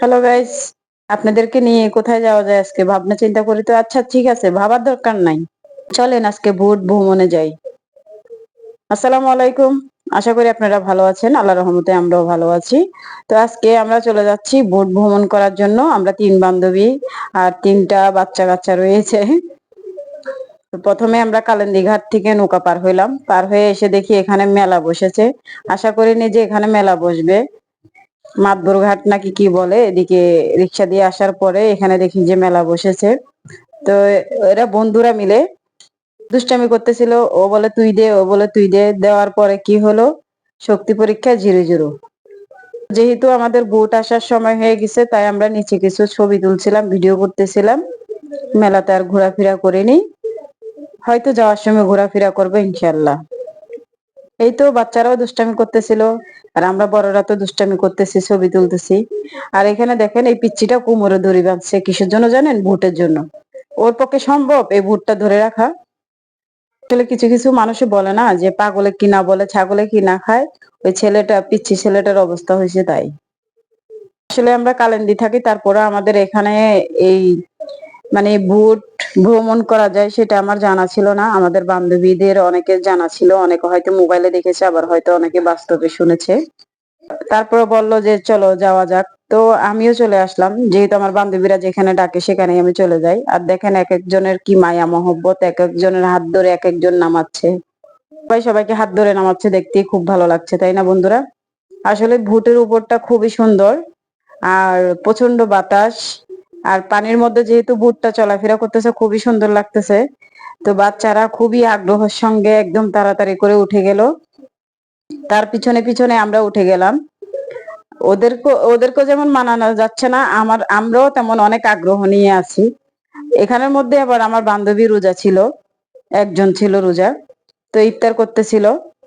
Hello guys, আপনাদেরকে নিয়ে কোথায় যাওয়া যায় আজকে ভাবনা চিন্তা করি তো। আচ্ছা ঠিক আছে, ভাবার দরকার নাই, চলেন আজকে ভোট ভ্রমণে যাই। আসসালামু আলাইকুম। আশা করি আপনারা ভালো আছেন, আল্লাহর রহমতে আমরাও ভালো আছি। তো আজকে আমরা চলে যাচ্ছি ভোট ভ্রমণ করার জন্য। আমরা তিন বান্ধবী আর তিনটা বাচ্চা কাচ্চা রয়েছে। তো প্রথমে আমরা কালিন্দী ঘাট থেকে নৌকা পার হইলাম, পার হয়ে এসে দেখি এখানে মেলা বসেছে। আশা করিনি যে এখানে মেলা বসবে। মাতবর ঘাট নাকি কি বলে, এদিকে রিক্সা দিয়ে আসার পরে এখানে দেখি যে মেলা বসেছে। তো এরা বন্ধুরা মিলে দুষ্টামি করতেছিল, ও বলে তুই দে, ও বলে তুই দে। দেওয়ার পরে কি হলো, শক্তি পরীক্ষা 0-0। যেহেতু আমাদের বোট আসার সময় হয়ে গেছে, তাই আমরা নিচে কিছু ছবি তুলছিলাম, ভিডিও করতেছিলাম। মেলাতে আর ঘোরাফেরা করিনি, হয়তো যাওয়ার সময় ঘোরাফেরা করবো ইনশাল্লাহ। এই তো বাচ্চারাও দুষ্টামি করতেছিল, আর আমরা বড়রা তো দুষ্টামি করতেছি, ছবি তুলতেছি। আর এখানে দেখেন এই পিচ্চিটা কোমরে দড়ি বাঁধছে, কিসের জন্য জানেন? ভোটের জন্য। ওর পক্ষে সম্ভব এই ভোটটা ধরে রাখা? আসলে কিছু কিছু মানুষে বলে না যে পাগলে কি না বলে, ছাগলে কি না খায়। ওই ছেলেটা, পিচ্ছি ছেলেটার অবস্থা হয়েছে তাই। আসলে আমরা কালেন্দি থাকি, তারপরে আমাদের এখানে এই মানে ভোট ভ্রমণ করা যায় সেটা আমার জানা ছিল না। আমাদের বান্ধবীদের অনেকের জানা ছিল, অনেকে হয়তো মোবাইলে দেখেছে, আবার হয়তো অনেকে বাস্তবে শুনেছে। তারপরে বলল যে চলো যাওয়া যাক। তো আমিও চলে আসলাম, যেহেতু আমার বান্ধবীরা যেখানে ডাকে সেখানে আমি চলে যাই। আর দেখেন এক একজনের কি মায়া মহব্বত, এক একজনের হাত ধরে এক একজন নামাচ্ছে। সবাই সবাইকে হাত ধরে নামাচ্ছে, দেখতেই খুব ভালো লাগছে, তাই না বন্ধুরা? আসলে ভুটের উপরটা খুবই সুন্দর, আর প্রচন্ড বাতাস, আর পানির মধ্যে যেহেতু ভুট্টা চলাফেরা করতেছে খুবই সুন্দর লাগতেছে। তো বাচ্চারা খুবই আগ্রহের সঙ্গে একদম তাড়াতাড়ি করে উঠে গেল, তার পিছনে পিছনে আমরা উঠে গেলাম। ওদেরকে যেমন মানানো যাচ্ছে না, আমরাও তেমন অনেক আগ্রহ নিয়ে আছি। এখানের মধ্যে আবার আমার বান্ধবী রোজা ছিল, একজন ছিল রোজা, তো ইফতার করতেছিল।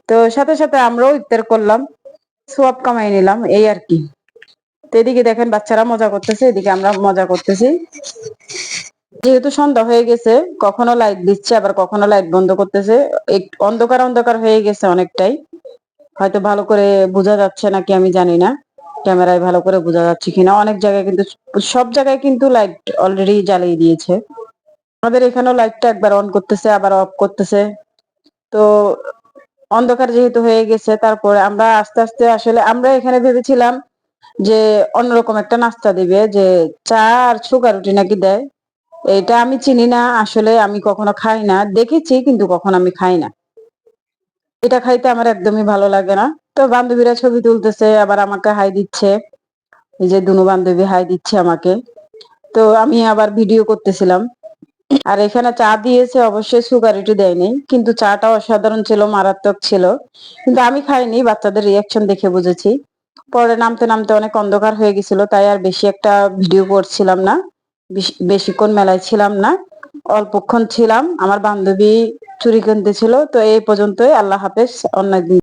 তো সাথে সাথে আমরাও ইফতার করলাম, সোয়াব কামাই নিলাম, এই আর কি। তো এদিকে দেখেন বাচ্চারা মজা করতেছে, এদিকে আমরা মজা করতেছি। যেহেতু সন্ধ্যা হয়ে গেছে, কখনো লাইট দিচ্ছে আবার কখনো লাইট বন্ধ করতেছে। একটু অন্ধকার অন্ধকার হয়ে গেছে অনেকটাই, হয়তো ভালো করে বোঝা যাচ্ছে নাকি আমি জানি না, ক্যামেরায় ভালো করে বোঝা যাচ্ছে কিনা। অনেক জায়গায় কিন্তু, সব জায়গায় কিন্তু লাইট অলরেডি জ্বালিয়ে দিয়েছে। আমাদের এখানেও লাইটটা একবার অন করতেছে আবার অফ করতেছে। তো অন্ধকার যেহেতু হয়ে গেছে, তারপরে আমরা আস্তে আস্তে, আসলে আমরা এখানে ভেবেছিলাম যে অন্যরকম একটা নাস্তা দিবে, যে চা আর সুগার রুটি নাকি দেয়। এটা আমি চিনি না, আসলে আমি কখনো খাই না, দেখেছি কিন্তু কখনো আমি খাই না। এটা খাইতে আমার একদমই ভালো লাগে না। তো বান্ধবীরা ছবি তুলতেছে, আবার আমাকে হাই দিচ্ছে, এই যে দুনো বান্ধবী হাই দিচ্ছে আমাকে। তো আমি আবার ভিডিও করতেছিলাম। আর এখানে চা দিয়েছে, অবশ্যই সুগার এটি দেয়নি, কিন্তু চাটা অসাধারণ ছিল, মারাত্মক ছিল। কিন্তু আমি খাইনি, বাচ্চাদের রিয়াকশন দেখে বুঝেছি। পরে নামতে নামতে অনেক অন্ধকার হয়ে গেছিল, তাই আর বেশি একটা ভিডিও করছিলাম না। বেশিক্ষণ মেলায় ছিলাম না, অল্পক্ষণ ছিলাম। আমার বান্ধবী চুরি কিনতে ছিল। তো এই পর্যন্তই, আল্লাহ হাফেজ, অন্য একদিন।